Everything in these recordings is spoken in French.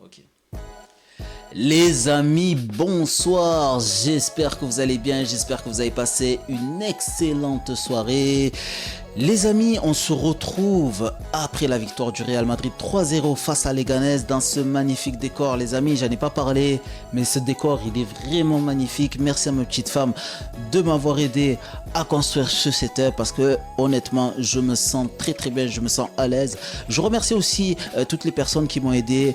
Ok. Les amis, bonsoir, j'espère que vous allez bien, j'espère que vous avez passé une excellente soirée. Les amis, on se retrouve après la victoire du Real Madrid 3-0 face à Leganés dans ce magnifique décor. Les amis, j'en ai pas parlé, mais ce décor, il est vraiment magnifique. Merci à ma petite femme de m'avoir aidé à construire ce setup parce que honnêtement, je me sens très bien, je me sens à l'aise. Je remercie aussi toutes les personnes qui m'ont aidé,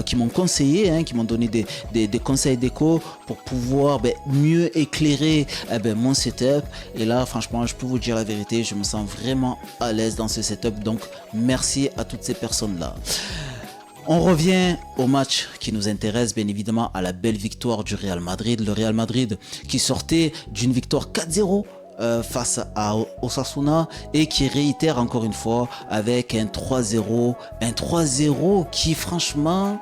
qui m'ont conseillé, qui m'ont donné des conseils déco pour pouvoir mieux éclairer mon setup. Et là, franchement, je peux vous dire la vérité, je me sens vraiment à l'aise dans ce setup, donc merci à toutes ces personnes là. On revient au match qui nous intéresse, bien évidemment à la belle victoire du Real Madrid, le Real Madrid qui sortait d'une victoire 4-0 face à Osasuna et qui réitère encore une fois avec un 3-0 qui franchement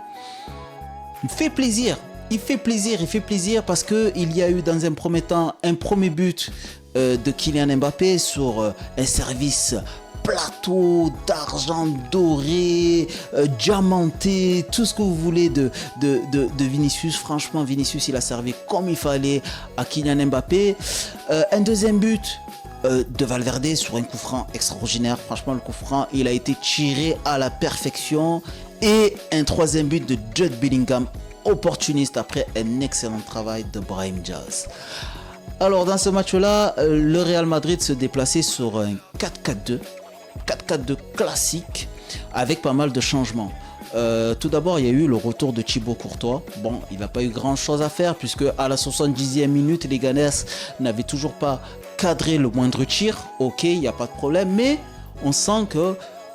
fait plaisir. Il fait plaisir parce que il y a eu dans un premier temps un premier but de Kylian Mbappé sur un service plateau d'argent doré, diamanté, tout ce que vous voulez de Vinicius. Franchement, Vinicius, il a servi comme il fallait à Kylian Mbappé. Un deuxième but de Valverde sur un coup franc extraordinaire. Franchement, le coup franc, il a été tiré à la perfection. Et un troisième but de Jude Bellingham, opportuniste après un excellent travail de Brahim Diaz. Alors dans ce match-là, le Real Madrid se déplaçait sur un 4-4-2 classique avec pas mal de changements. Tout d'abord, il y a eu le retour de Thibaut Courtois. Bon, il n'a pas eu grand-chose à faire puisque à la 70e minute, les Leganés n'avaient toujours pas cadré le moindre tir. Ok, il n'y a pas de problème, mais on sent que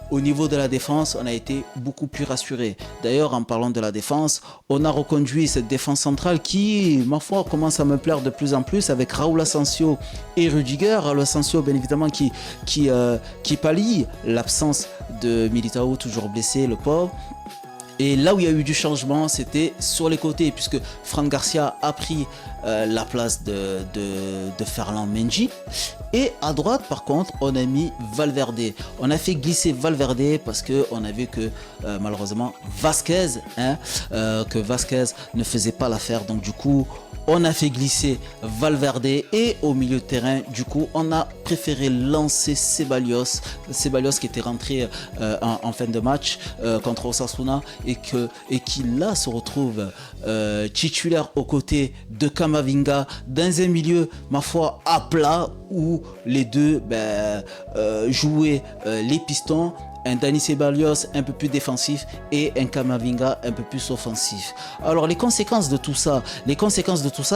au niveau de la défense, on a été beaucoup plus rassuré. D'ailleurs, en parlant de la défense, on a reconduit cette défense centrale qui, ma foi, commence à me plaire de plus en plus avec Raúl Asensio et Rudiger. Raúl Asensio, bien évidemment, qui pallie l'absence de Militao, toujours blessé, le pauvre. Et là où il y a eu du changement, c'était sur les côtés, puisque Fran Garcia a pris la place de Ferland Mendy. Et à droite, par contre, on a mis Valverde. On a fait glisser Valverde parce qu'on a vu que malheureusement Vasquez ne faisait pas l'affaire. Donc du coup, on a fait glisser Valverde et au milieu de terrain, du coup, on a préféré lancer Ceballos qui était rentré en fin de match contre Osasuna et qui là se retrouve titulaire aux côtés de Camavinga dans un milieu, ma foi, à plat où les deux jouaient les pistons. Un Dani Ceballos un peu plus défensif et un Camavinga un peu plus offensif. Alors les conséquences de tout ça,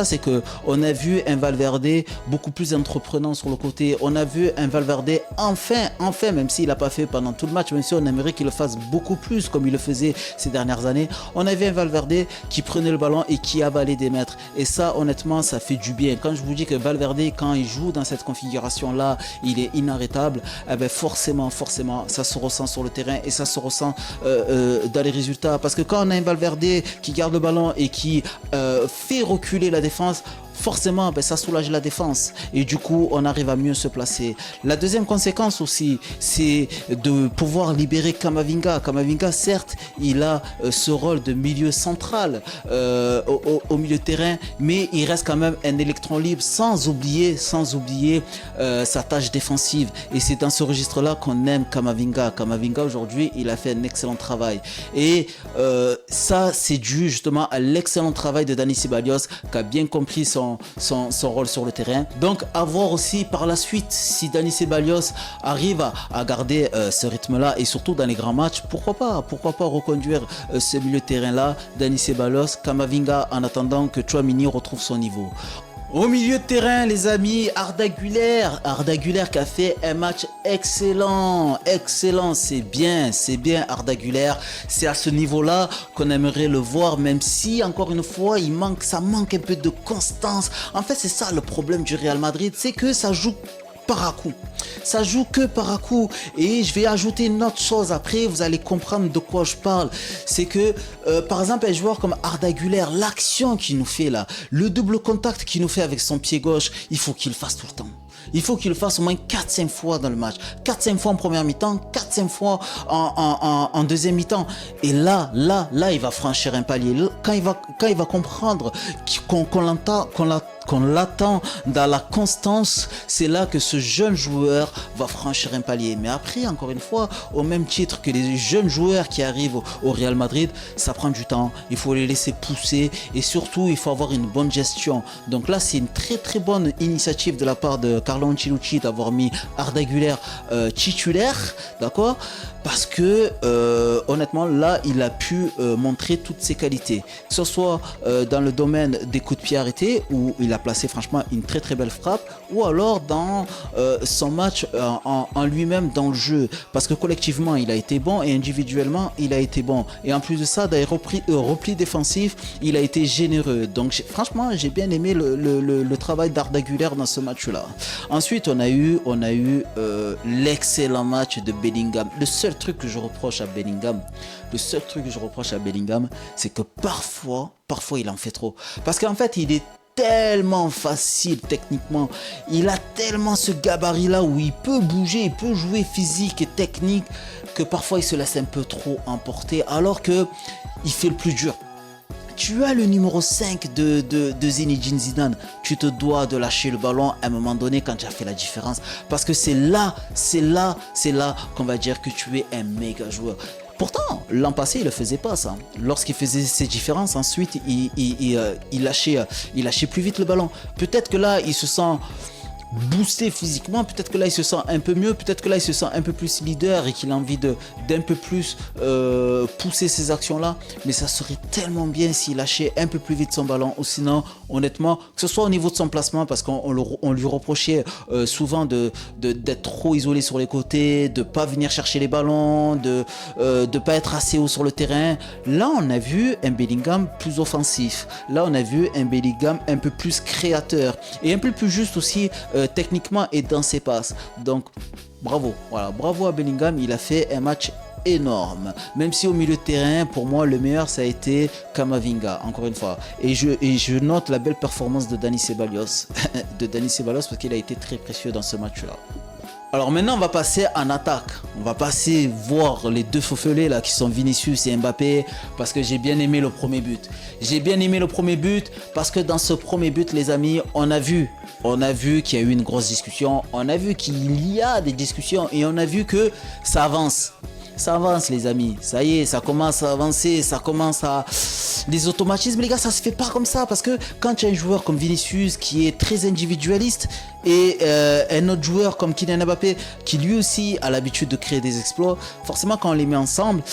c'est que on a vu un Valverde beaucoup plus entreprenant sur le côté. On a vu un Valverde enfin, même s'il n'a pas fait pendant tout le match, même si on aimerait qu'il le fasse beaucoup plus comme il le faisait ces dernières années. On a vu un Valverde qui prenait le ballon et qui avalait des mètres. Et ça, honnêtement, ça fait du bien. Quand je vous dis que Valverde, quand il joue dans cette configuration-là, il est inarrêtable, forcément, ça se ressent sur le terrain et ça se ressent dans les résultats, parce que quand on a un Valverde qui garde le ballon et qui fait reculer la défense, forcément ça soulage la défense et du coup on arrive à mieux se placer. La deuxième conséquence aussi, c'est de pouvoir libérer Camavinga. Camavinga, certes, il a ce rôle de milieu central au milieu de terrain, mais il reste quand même un électron libre, sans oublier sa tâche défensive, et c'est dans ce registre là qu'on aime Camavinga. Camavinga aujourd'hui, il a fait un excellent travail et ça c'est dû justement à l'excellent travail de Dani Ceballos qui a bien compris son rôle sur le terrain. Donc à voir aussi par la suite si Dani Ceballos arrive à garder ce rythme là et surtout dans les grands matchs, pourquoi pas reconduire ce milieu de terrain là, Dani Ceballos, Camavinga, en attendant que Tchouaméni retrouve son niveau. Au milieu de terrain, les amis, Arda Güler qui a fait un match excellent, c'est bien Arda Güler. C'est à ce niveau-là qu'on aimerait le voir, même si, encore une fois, ça manque un peu de constance. En fait, c'est ça le problème du Real Madrid, c'est que ça joue par à coup. Ça joue que par à coup. Et je vais ajouter une autre chose après, vous allez comprendre de quoi je parle. C'est que, par exemple, un joueur comme Arda Güler, l'action qu'il nous fait là, le double contact qu'il nous fait avec son pied gauche, il faut qu'il le fasse tout le temps. Il faut qu'il le fasse au moins 4-5 fois dans le match. 4-5 fois en première mi-temps, 4-5 fois en deuxième mi-temps. Et là, il va franchir un palier. Quand il va comprendre qu'on l'attend dans la constance, c'est là que ce jeune joueur va franchir un palier. Mais après, encore une fois, au même titre que les jeunes joueurs qui arrivent au Real Madrid, ça prend du temps. Il faut les laisser pousser et surtout, il faut avoir une bonne gestion. Donc là, c'est une très très bonne initiative de la part de Carlo Ancelotti d'avoir mis Arda Güler titulaire, d'accord? Parce que honnêtement, là, il a pu montrer toutes ses qualités. Que ce soit dans le domaine des coups de pied arrêtés, où il a placé franchement une très très belle frappe, ou alors dans son match en lui-même dans le jeu. Parce que collectivement, il a été bon et individuellement, il a été bon. Et en plus de ça, dans les replis défensifs, il a été généreux. Donc franchement, j'ai bien aimé le travail d'Arda Güler dans ce match-là. Ensuite, on a eu l'excellent match de Bellingham. Le seul truc que je reproche à Bellingham, c'est que parfois il en fait trop. Parce qu'en fait, il est tellement facile techniquement, il a tellement ce gabarit là où il peut bouger, il peut jouer physique et technique, que parfois il se laisse un peu trop emporter alors que il fait le plus dur. Tu as le numéro 5 de Zinedine Zidane, tu te dois de lâcher le ballon à un moment donné quand tu as fait la différence, parce que c'est là qu'on va dire que tu es un méga joueur. Pourtant, l'an passé, il ne faisait pas ça. Lorsqu'il faisait ses différences, ensuite, il lâchait plus vite le ballon. Peut-être que là, il se sent boosté physiquement, peut-être que là il se sent un peu mieux, peut-être que là il se sent un peu plus leader et qu'il a envie d'un peu plus pousser ces actions là, mais ça serait tellement bien s'il lâchait un peu plus vite son ballon, ou sinon honnêtement, que ce soit au niveau de son placement, parce qu'on lui reprochait souvent d'être trop isolé sur les côtés, de pas venir chercher les ballons, de pas être assez haut sur le terrain. Là on a vu un Bellingham plus offensif, là on a vu un Bellingham un peu plus créateur et un peu plus juste aussi techniquement et dans ses passes. Donc bravo, voilà, bravo à Bellingham, il a fait un match énorme. Même si au milieu de terrain, pour moi, le meilleur ça a été Camavinga, encore une fois. Et je note la belle performance de Dani Ceballos, parce qu'il a été très précieux dans ce match-là. Alors maintenant on va passer en attaque, on va passer voir les deux faufelés là qui sont Vinicius et Mbappé, parce que j'ai bien aimé le premier but. J'ai bien aimé le premier but parce que dans ce premier but les amis, on a vu qu'il y a eu une grosse discussion, on a vu qu'il y a des discussions et on a vu que ça avance. Ça avance les amis, ça y est, ça commence à avancer, ça commence à... Les automatismes les gars, ça se fait pas comme ça, parce que quand tu as un joueur comme Vinicius qui est très individualiste et un autre joueur comme Kylian Mbappé qui lui aussi a l'habitude de créer des exploits, forcément quand on les met ensemble,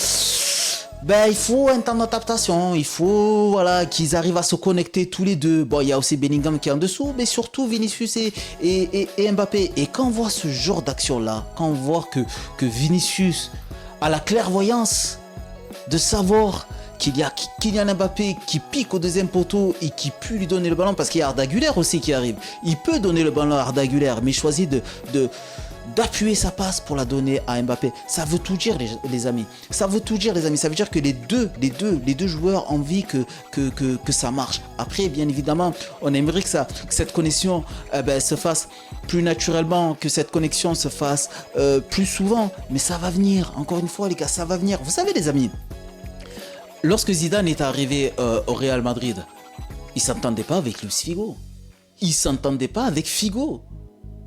ben, il faut un temps d'adaptation, il faut voilà, qu'ils arrivent à se connecter tous les deux. Bon, il y a aussi Bellingham qui est en dessous, mais surtout Vinicius et Mbappé. Et quand on voit ce genre d'action-là, quand on voit que Vinicius a la clairvoyance de savoir qu'il y a Kylian Mbappé qui pique au deuxième poteau et qui peut lui donner le ballon, parce qu'il y a Arda Güler aussi qui arrive. Il peut donner le ballon à Arda Güler, mais il choisit d'appuyer sa passe pour la donner à Mbappé. Ça veut tout dire les amis. Ça veut tout dire les amis. Ça veut dire que les deux joueurs ont envie que ça marche. Après bien évidemment on aimerait que cette connexion se fasse plus naturellement, que cette connexion se fasse plus souvent. Mais ça va venir. Encore une fois les gars, ça va venir. Vous savez les amis, lorsque Zidane est arrivé au Real Madrid, il s'entendait pas avec Luis Figo. Il s'entendait pas avec Figo.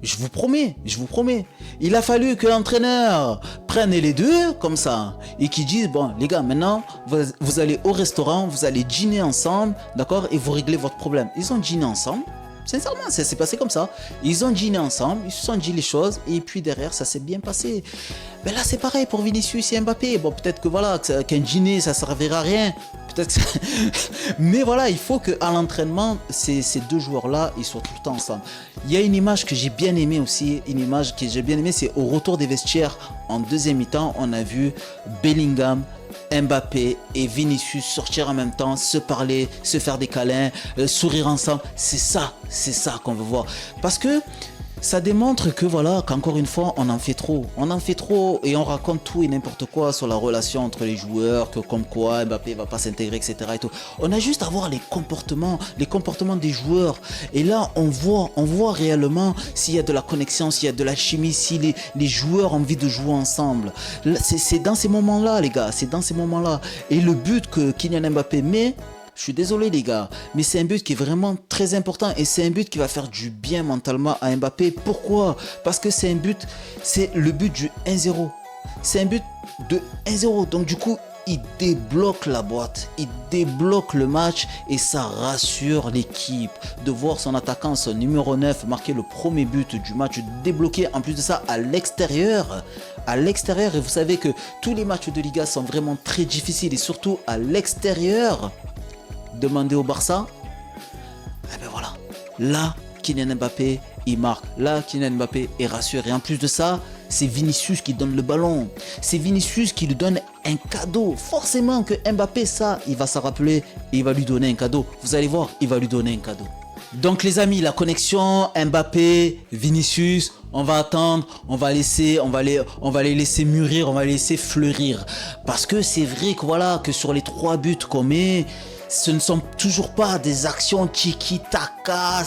Je vous promets. Il a fallu que l'entraîneur prenne les deux comme ça et qu'il dise, bon les gars, maintenant vous allez au restaurant, vous allez dîner ensemble, d'accord, et vous réglez votre problème. Ils ont dîné ensemble. Sincèrement, ça s'est passé comme ça. Ils ont dîné ensemble, ils se sont dit les choses et puis derrière ça s'est bien passé. Mais là c'est pareil pour Vinicius et Mbappé. Bon peut-être que voilà qu'un dîner ça servira à rien. Peut-être que mais voilà, il faut qu'à l'entraînement ces deux joueurs là ils soient tout le temps ensemble. Il y a une image que j'ai bien aimée aussi, c'est au retour des vestiaires en deuxième mi-temps, on a vu Bellingham, Mbappé et Vinicius sortir en même temps, se parler, se faire des câlins, sourire ensemble. C'est ça qu'on veut voir. Parce que Ça démontre que voilà, qu'encore une fois, on en fait trop. On en fait trop et on raconte tout et n'importe quoi sur la relation entre les joueurs, que comme quoi Mbappé va pas s'intégrer, etc. et tout. On a juste à voir les comportements des joueurs. Et là, on voit réellement s'il y a de la connexion, s'il y a de la chimie, si les joueurs ont envie de jouer ensemble. C'est dans ces moments-là, les gars, c'est dans ces moments-là. Et le but que Kylian Mbappé met, je suis désolé les gars, mais c'est un but qui est vraiment très important et c'est un but qui va faire du bien mentalement à Mbappé. Pourquoi? Parce que c'est le but du 1-0. C'est un but de 1-0. Donc du coup, il débloque la boîte, il débloque le match et ça rassure l'équipe de voir son attaquant, son numéro 9 marquer le premier but du match, débloqué en plus de ça à l'extérieur. Et vous savez que tous les matchs de Liga sont vraiment très difficiles et surtout à l'extérieur. Demandez au Barça, et ben voilà, là Kylian Mbappé il marque, là Kylian Mbappé est rassuré. Et en plus de ça, c'est Vinicius qui donne le ballon, c'est Vinicius qui lui donne un cadeau. Forcément que Mbappé, ça, il va s'en rappeler et il va lui donner un cadeau. Vous allez voir, il va lui donner un cadeau. Donc les amis, la connexion Mbappé, Vinicius, on va attendre, on va les laisser mûrir, on va les laisser fleurir. Parce que c'est vrai que voilà, que sur les 3 buts qu'on met, ce ne sont toujours pas des actions tiki-taka,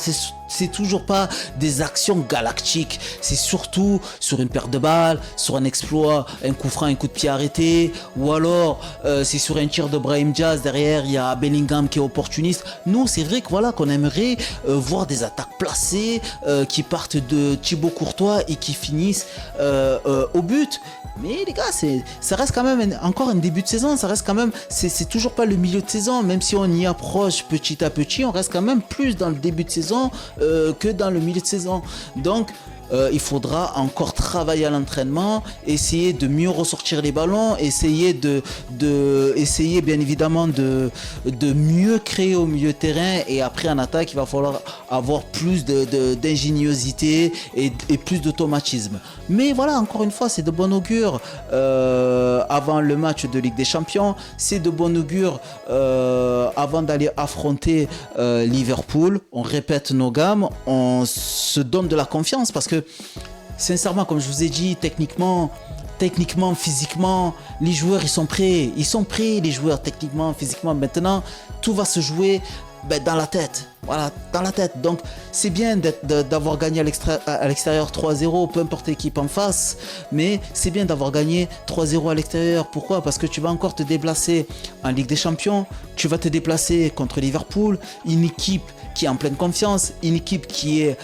c'est toujours pas des actions galactiques. C'est surtout sur une perte de balle, sur un exploit, un coup franc, un coup de pied arrêté, ou alors c'est sur un tir de Brahim Diaz, derrière il y a Bellingham qui est opportuniste. Nous, c'est vrai que voilà, qu'on aimerait voir des attaques placées qui partent de Thibaut Courtois et qui finissent au but. Mais les gars, ça reste quand même encore un début de saison, ça reste quand même, c'est toujours pas le milieu de saison, même si on y approche petit à petit, on reste quand même plus dans le début de saison que dans le milieu de saison. Donc il faudra encore travailler à l'entraînement, essayer de mieux ressortir les ballons, essayer bien évidemment de mieux créer au milieu de terrain, et après en attaque il va falloir avoir plus d'ingéniosité et plus d'automatisme. Mais voilà, encore une fois, c'est de bon augure avant le match de Ligue des Champions, c'est de bon augure avant d'aller affronter Liverpool. On répète nos gammes, on se donne de la confiance parce que sincèrement, comme je vous ai dit, techniquement, physiquement, les joueurs ils sont prêts, les joueurs techniquement, physiquement. Maintenant, tout va se jouer dans la tête. Voilà, dans la tête. Donc, c'est bien d'avoir gagné à l'extérieur 3-0, peu importe l'équipe en face, mais c'est bien d'avoir gagné 3-0 à l'extérieur. Pourquoi? Parce que tu vas encore te déplacer en Ligue des Champions, tu vas te déplacer contre Liverpool, une équipe qui est en pleine confiance, une équipe qui est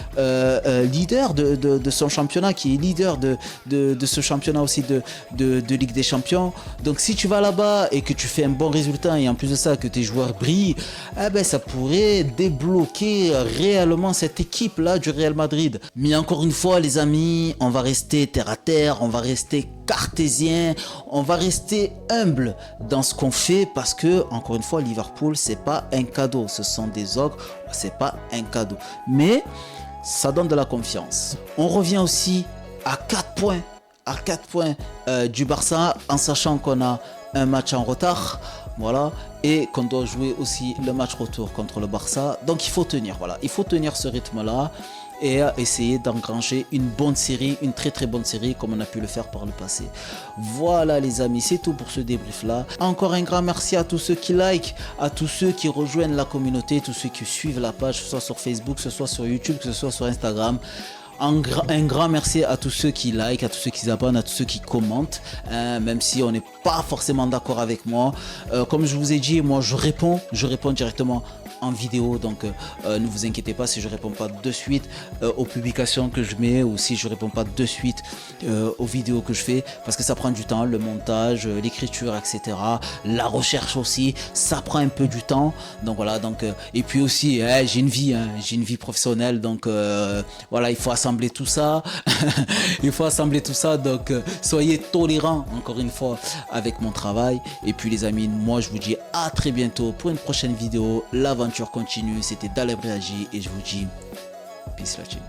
leader de son championnat, qui est leader de ce championnat aussi de Ligue des Champions. Donc si tu vas là-bas et que tu fais un bon résultat et en plus de ça que tes joueurs brillent, ça pourrait débloquer réellement cette équipe-là du Real Madrid. Mais encore une fois les amis, on va rester terre à terre, on va rester cartésien, on va rester humble dans ce qu'on fait parce que, encore une fois, Liverpool, c'est pas un cadeau, ce sont des ogres, c'est pas un cadeau. Mais ça donne de la confiance. On revient aussi à 4 points du Barça, en sachant qu'on a un match en retard. Voilà, et qu'on doit jouer aussi le match retour contre le Barça. Donc il faut tenir, voilà, il faut tenir ce rythme-là et essayer d'engranger une bonne série, une très très bonne série comme on a pu le faire par le passé. Voilà les amis, c'est tout pour ce débrief-là. Encore un grand merci à tous ceux qui like, à tous ceux qui rejoignent la communauté, tous ceux qui suivent la page, que ce soit sur Facebook, que ce soit sur YouTube, que ce soit sur Instagram. Un grand merci à tous ceux qui like, à tous ceux qui s'abonnent, à tous ceux qui commentent, même si on n'est pas forcément d'accord avec moi. Comme je vous ai dit, moi je réponds directement en vidéo, donc ne vous inquiétez pas si je réponds pas de suite aux publications que je mets, ou si je réponds pas de suite aux vidéos que je fais, parce que ça prend du temps, le montage, l'écriture, etc. La recherche aussi, ça prend un peu du temps. Donc voilà, et puis aussi j'ai une vie professionnelle, donc voilà, il faut assembler tout ça. Donc soyez tolérants encore une fois avec mon travail. Et puis les amis, moi je vous dis à très bientôt pour une prochaine vidéo. L'aventure continue, c'était Daleb Reagi et je vous dis peace la team.